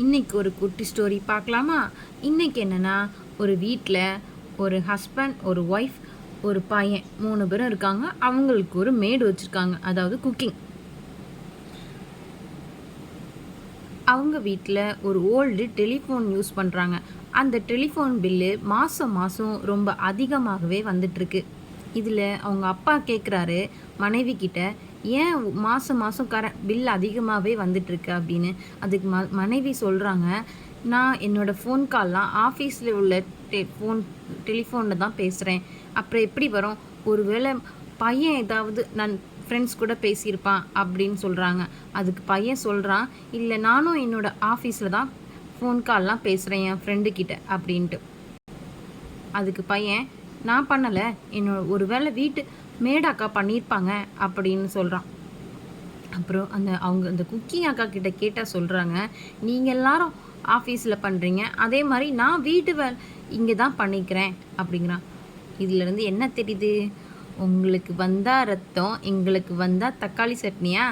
இன்றைக்கி ஒரு குட்டி ஸ்டோரி பார்க்கலாமா? இன்றைக்கி என்னென்னா, ஒரு வீட்டில் ஒரு ஹஸ்பண்ட், ஒரு ஒய்ஃப், ஒரு பையன் 3 பேரும் இருக்காங்க. அவங்களுக்கு ஒரு மேடு வச்சுருக்காங்க, அதாவது குக்கிங். அவங்க வீட்டில் ஒரு ஓல்டு டெலிஃபோன் யூஸ் பண்ணுறாங்க. அந்த டெலிஃபோன் பில்லு மாதம் மாதம் ரொம்ப அதிகமாகவே வந்துட்டுருக்கு. இதில் அவங்க அப்பா கேட்குறாரு மனைவி கிட்ட, ஏன் மாதம் மாதம் பில் அதிகமாகவே வந்துட்டுருக்கு அப்படின்னு. அதுக்கு மனைவி சொல்கிறாங்க, நான் என்னோடய ஃபோன் கால்லாம் ஆஃபீஸில் உள்ள டெலிஃபோனில் தான் பேசுகிறேன். அப்புறம் எப்படி வரும்? ஒருவேளை பையன் ஏதாவது நான் ஃப்ரெண்ட்ஸ் கூட பேசியிருப்பான் அப்படின்னு சொல்கிறாங்க. அதுக்கு பையன் சொல்கிறான், இல்லை நானும் என்னோடய ஆஃபீஸில் தான் ஃபோன் கால்லாம் பேசுகிறேன் என் ஃப்ரெண்டுக்கிட்ட அப்படின்ட்டு. அதுக்கு பையன், நான் பண்ணலை, ஒரு வேளை வீட்டு மேடாக்கா பண்ணியிருப்பாங்க அப்படின்னு சொல்கிறான். அப்புறம் அந்த குக்கிங் அக்கா கிட்ட கேட்டால் சொல்கிறாங்க, நீங்கள் எல்லாரும் ஆஃபீஸில் பண்ணுறீங்க, அதே மாதிரி நான் வீட்டு இங்கே தான் பண்ணிக்கிறேன் அப்படிங்கிறான். இதுலேருந்து என்ன தெரியுது? உங்களுக்கு வந்தால் ரத்தம், எங்களுக்கு வந்தால் தக்காளி சட்னியா?